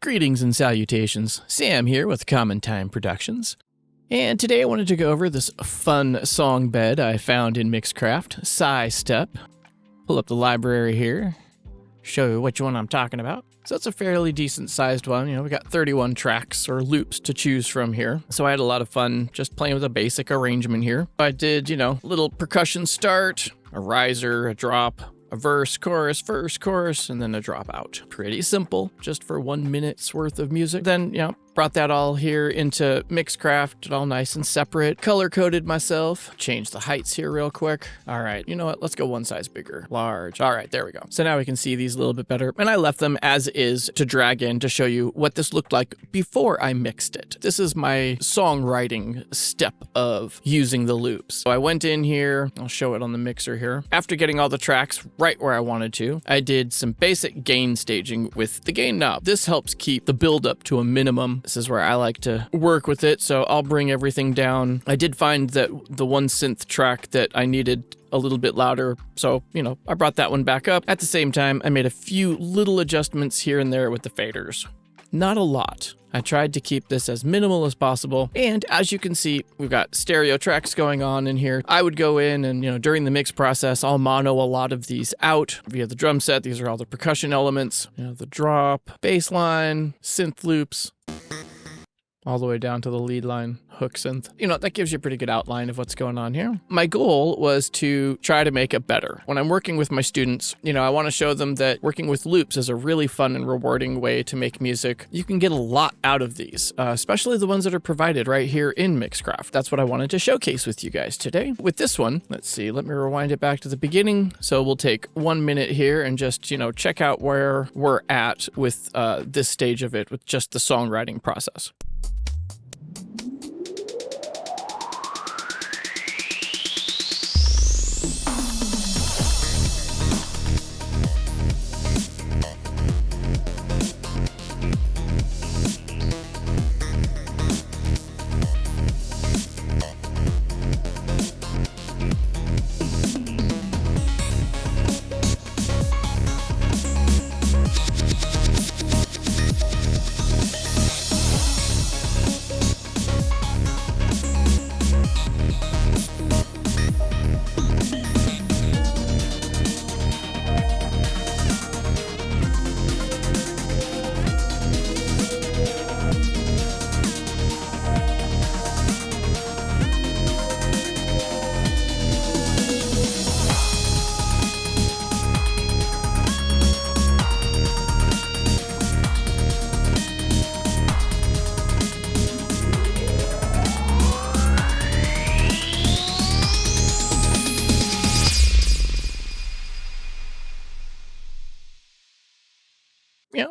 Greetings and salutations. Sam here with CommonTime Productions. And today I wanted to go over this fun song bed I found in Mixcraft, Sci-Step. Pull up the library here, show you which one I'm talking about. So it's a fairly decent sized one. We got 31 tracks or loops to choose from here. So I had a lot of fun just playing with a basic arrangement here. I did, little percussion start, a riser, a drop, a verse, chorus, and then a drop out. Pretty simple, just for 1 minute's worth of music. Then, brought that all here into Mixcraft, all nice and separate. Color-coded myself. Changed the heights here real quick. All right, you know what? Let's go one size bigger. Large. All right, there we go. So now we can see these a little bit better. And I left them as is to drag in to show you what this looked like before I mixed it. This is my songwriting step of using the loops. So I went in here. I'll show it on the mixer here. After getting all the tracks right where I wanted to, I did some basic gain staging with the gain knob. This helps keep the build-up to a minimum. This is where I like to work with it, so I'll bring everything down. I did find that the one synth track that I needed a little bit louder, so, I brought that one back up. At the same time, I made a few little adjustments here and there with the faders. Not a lot. I tried to keep this as minimal as possible, and as you can see, we've got stereo tracks going on in here. I would go in and, during the mix process, I'll mono a lot of these out via the drum set. These are all the percussion elements, the drop, bass line, synth loops, all the way down to the lead line, hook synth. That gives you a pretty good outline of what's going on here. My goal was to try to make it better. When I'm working with my students, I want to show them that working with loops is a really fun and rewarding way to make music. You can get a lot out of these, especially the ones that are provided right here in Mixcraft. That's what I wanted to showcase with you guys today. With this one, let's see, let me rewind it back to the beginning. So we'll take 1 minute here and just, check out where we're at with this stage of it, with just the songwriting process.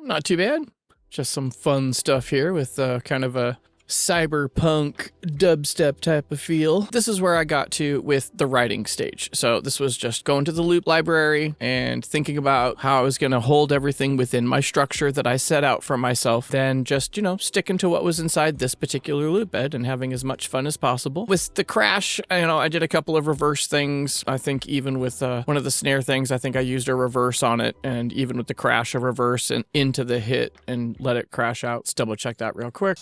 Not too bad. Just some fun stuff here with kind of a cyberpunk dubstep type of feel. This is where I got to with the writing stage. So this was just going to the loop library and thinking about how I was going to hold everything within my structure that I set out for myself. Then just, sticking to what was inside this particular loop bed and having as much fun as possible. With the crash, I did a couple of reverse things. I think even with one of the snare things, I think I used a reverse on it. And even with the crash, a reverse and into the hit and let it crash out. Let's double check that real quick.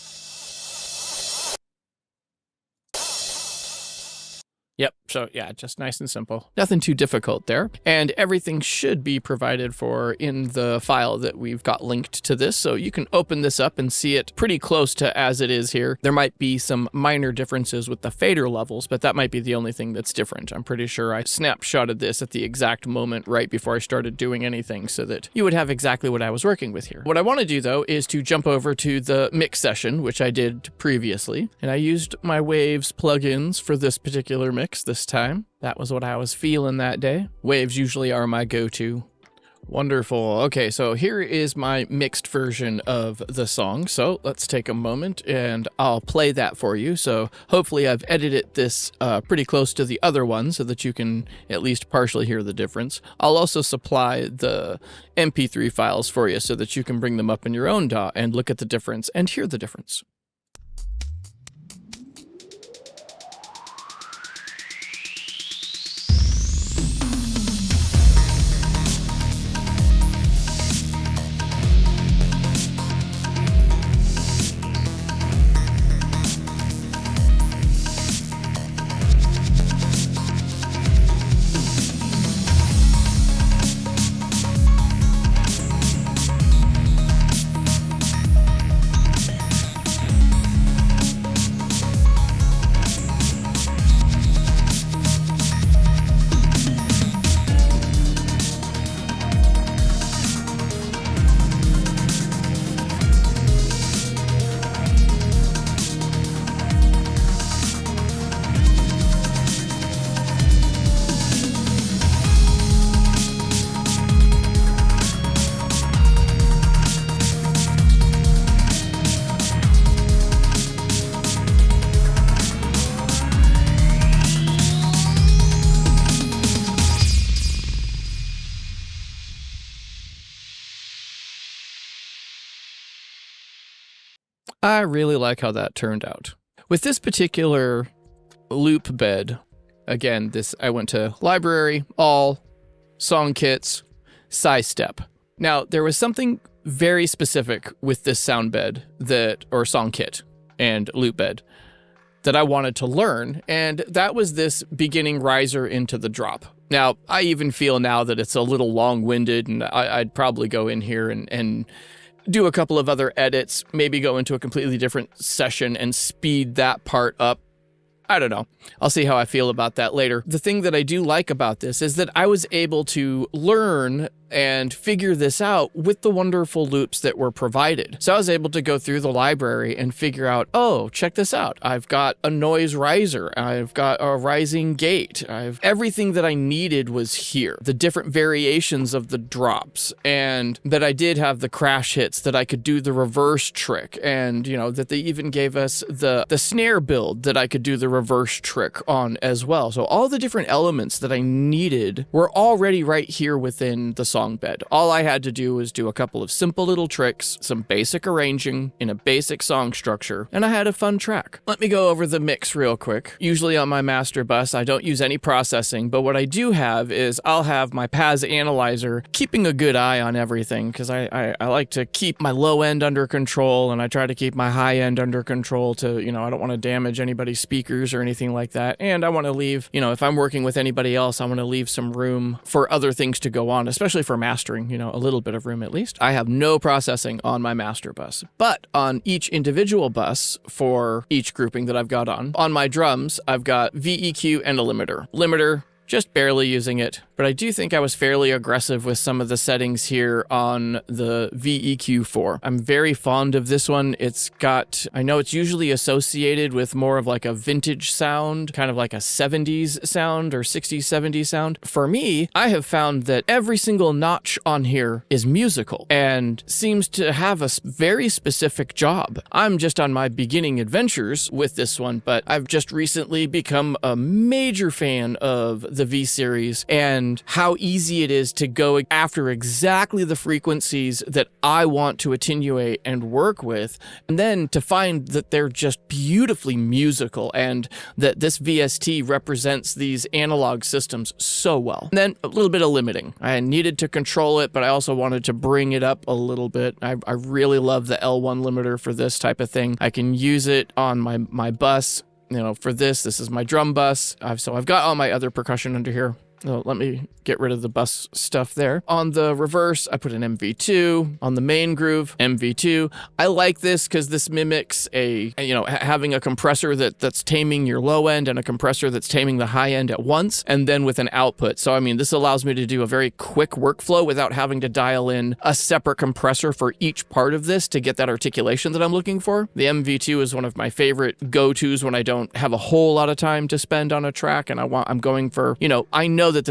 Yep, so yeah, just nice and simple. Nothing too difficult there. And everything should be provided for in the file that we've got linked to this. So you can open this up and see it pretty close to as it is here. There might be some minor differences with the fader levels, but that might be the only thing that's different. I'm pretty sure I snapshotted this at the exact moment right before I started doing anything so that you would have exactly what I was working with here. What I want to do though is to jump over to the mix session, which I did previously. And I used my Waves plugins for this particular mix this time. That was what I was feeling that day. Waves usually are my go-to. Wonderful. Okay, so here is my mixed version of the song. So let's take a moment and I'll play that for you. So hopefully I've edited this pretty close to the other one so that you can at least partially hear the difference. I'll also supply the MP3 files for you so that you can bring them up in your own DAW and look at the difference and hear the difference. I really like how that turned out. With this particular loop bed, again, I went to library, all, song kits, Sci-Step. Now, there was something very specific with this sound bed or song kit and loop bed that I wanted to learn, and that was this beginning riser into the drop. Now, I even feel now that it's a little long-winded, and I'd probably go in here and do a couple of other edits, maybe go into a completely different session and speed that part up. I don't know. I'll see how I feel about that later. The thing that I do like about this is that I was able to learn and figure this out with the wonderful loops that were provided. So I was able to go through the library and figure out, oh, check this out. I've got a noise riser. I've got a rising gate. Everything that I needed was here. The different variations of the drops, and that I did have the crash hits, that I could do the reverse trick, and that they even gave us the snare build that I could do the reverse trick on as well. So all the different elements that I needed were already right here within the Songbed. All I had to do was do a couple of simple little tricks, some basic arranging in a basic song structure, and I had a fun track. Let me go over the mix real quick. Usually on my master bus, I don't use any processing, but what I do have is I'll have my PAS analyzer keeping a good eye on everything, because I like to keep my low end under control, and I try to keep my high end under control to, I don't want to damage anybody's speakers or anything like that. And I want to leave, if I'm working with anybody else, I want to leave some room for other things to go on, especially for mastering, a little bit of room at least. I have no processing on my master bus, but on each individual bus for each grouping that I've got on my drums, I've got VEQ and a limiter. Limiter, just barely using it, but I do think I was fairly aggressive with some of the settings here on the VEQ4. I'm very fond of this one. I know it's usually associated with more of like a vintage sound, kind of like a 70s sound or 60s, 70s sound. For me, I have found that every single notch on here is musical and seems to have a very specific job. I'm just on my beginning adventures with this one, but I've just recently become a major fan of the V series and how easy it is to go after exactly the frequencies that I want to attenuate and work with, and then to find that they're just beautifully musical and that this VST represents these analog systems so well. And then a little bit of limiting. I needed to control it, but I also wanted to bring it up a little bit. I really love the L1 limiter for this type of thing. I can use it on my bus. For this is my drum bus. So I've got all my other percussion under here. So let me get rid of the bus stuff there. On the reverse, I put an MV2. On the main groove, MV2. I like this because this mimics having a compressor that's taming your low end and a compressor that's taming the high end at once, and then with an output. So, this allows me to do a very quick workflow without having to dial in a separate compressor for each part of this to get that articulation that I'm looking for. The MV2 is one of my favorite go-tos when I don't have a whole lot of time to spend on a track, and I'm going for, I know that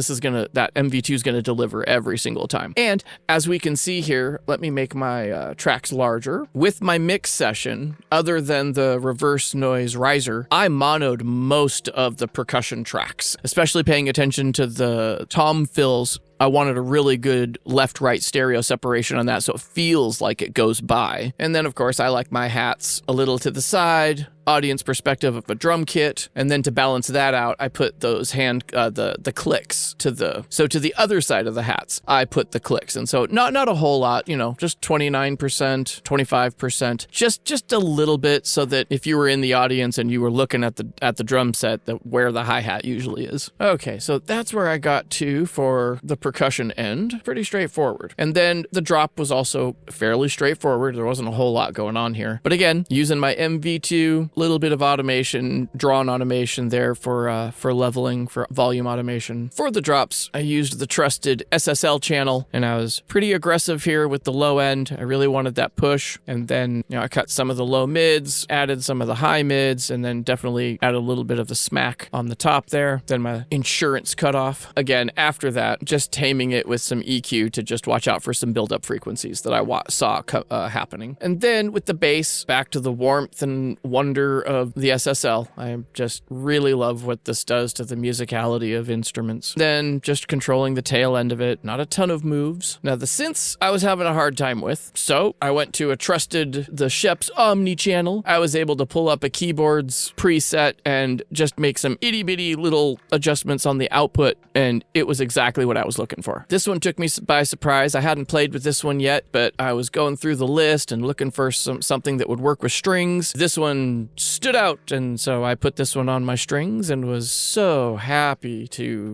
that MV2 is gonna deliver every single time. And as we can see here, let me make my tracks larger. With my mix session, other than the reverse noise riser, I monoed most of the percussion tracks, especially paying attention to the tom fills. I wanted a really good left-right stereo separation on that so it feels like it goes by. And then, of course, I like my hats a little to the side, audience perspective of a drum kit, and then to balance that out, I put those the clicks to the other side of the hats. I put the clicks, and so not a whole lot, just 29%, 25%, just a little bit, so that if you were in the audience and you were looking at the drum set, where the hi-hat usually is. Okay, so that's where I got to for the percussion end. Pretty straightforward. And then the drop was also fairly straightforward. There wasn't a whole lot going on here. But again, using my MV2, little bit of automation, drawn automation there for leveling, for volume automation. For the drops, I used the trusted SSL channel, and I was pretty aggressive here with the low end. I really wanted that push. And then, I cut some of the low mids, added some of the high mids, and then definitely added a little bit of the smack on the top there. Then my insurance cutoff. Again, after that, just taming it with some EQ to just watch out for some build-up frequencies that I saw happening. And then with the bass, back to the warmth and wonder of the SSL. I just really love what this does to the musicality of instruments. Then just controlling the tail end of it, not a ton of moves. Now the synths I was having a hard time with, so I went to the Shep's Omni channel. I was able to pull up a keyboards preset and just make some itty bitty little adjustments on the output, and it was exactly what I was looking for. This one took me by surprise. I hadn't played with this one yet, but I was going through the list and looking for something that would work with strings. This one stood out, and so I put this one on my strings and was so happy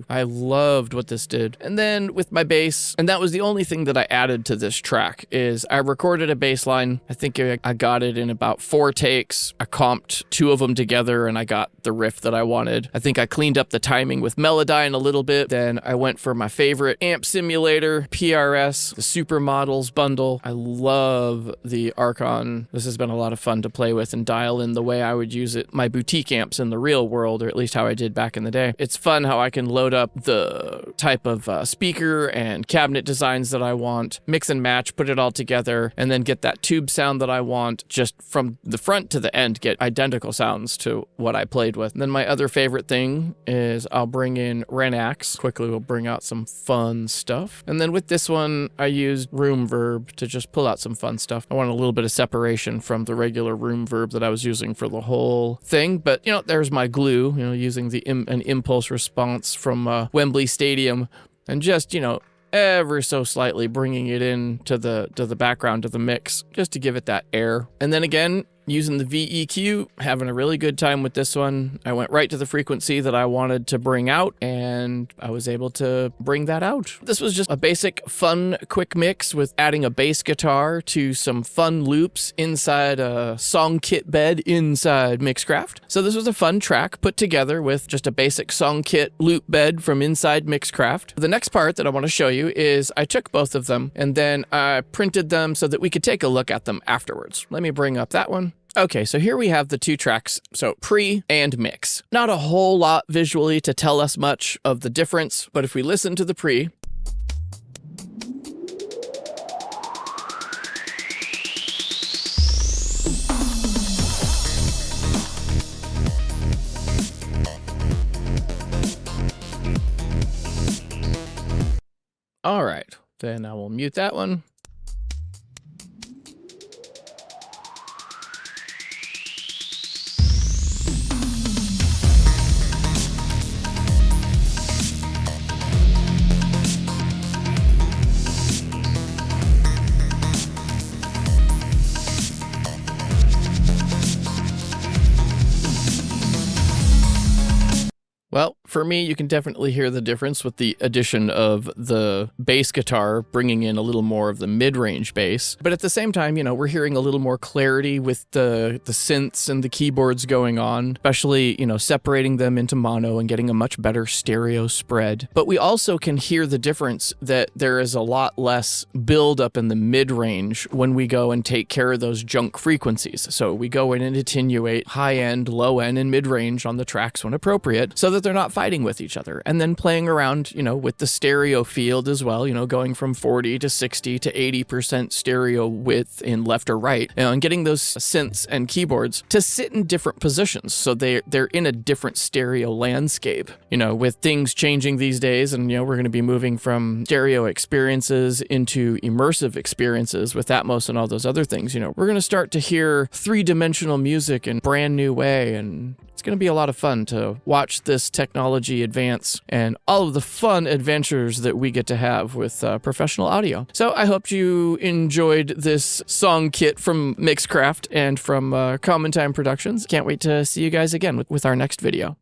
I loved what this did. And then with my bass, and that was the only thing that I added to this track, is I recorded a bass line. I think I got it in about 4 takes. I comped 2 of them together and I got the riff that I wanted. I think I cleaned up the timing with Melodyne a little bit. Then I went for my favorite amp simulator, PRS, the Supermodels bundle. I love the Archon. This has been a lot of fun to play with and dial in the way I would use my boutique amps in the real world, or at least how I did back in the day. It's fun how I can load up the type of speaker and cabinet designs that I want, mix and match, put it all together, and then get that tube sound that I want, just from the front to the end, get identical sounds to what I played with. And then my other favorite thing is I'll bring in Renax. Quickly we'll bring out some fun stuff. And then with this one, I used Room Verb to just pull out some fun stuff. I want a little bit of separation from the regular Room Verb that I was using for the whole thing. But, there's my glue, using an impulse response from Wembley Stadium, and just, ever so slightly bringing it in to the background of the mix, just to give it that air. And then again, using the VEQ, having a really good time with this one. I went right to the frequency that I wanted to bring out, and I was able to bring that out. This was just a basic, fun, quick mix with adding a bass guitar to some fun loops inside a song kit bed inside Mixcraft. So this was a fun track put together with just a basic song kit loop bed from inside Mixcraft. The next part that I want to show you is I took both of them and then I printed them so that we could take a look at them afterwards. Let me bring up that one. Okay, so here we have the 2 tracks, so pre and mix. Not a whole lot visually to tell us much of the difference, but if we listen to the pre, all right, then I will mute that one. Well, for me, you can definitely hear the difference with the addition of the bass guitar, bringing in a little more of the mid-range bass. But at the same time, we're hearing a little more clarity with the synths and the keyboards going on, especially, separating them into mono and getting a much better stereo spread. But we also can hear the difference that there is a lot less build up in the mid-range when we go and take care of those junk frequencies. So we go in and attenuate high-end, low-end, and mid-range on the tracks when appropriate, so that they're not fighting with each other. And then playing around, with the stereo field as well, going from 40 to 60 to 80% stereo width in left or right, and getting those synths and keyboards to sit in different positions. So they're in a different stereo landscape, with things changing these days. And, we're going to be moving from stereo experiences into immersive experiences with Atmos and all those other things. We're going to start to hear 3-dimensional music in a brand new way. And it's going to be a lot of fun to watch this technology advance and all of the fun adventures that we get to have with professional audio. So I hope you enjoyed this song kit from Mixcraft and from CommonTime Productions. Can't wait to see you guys again with our next video.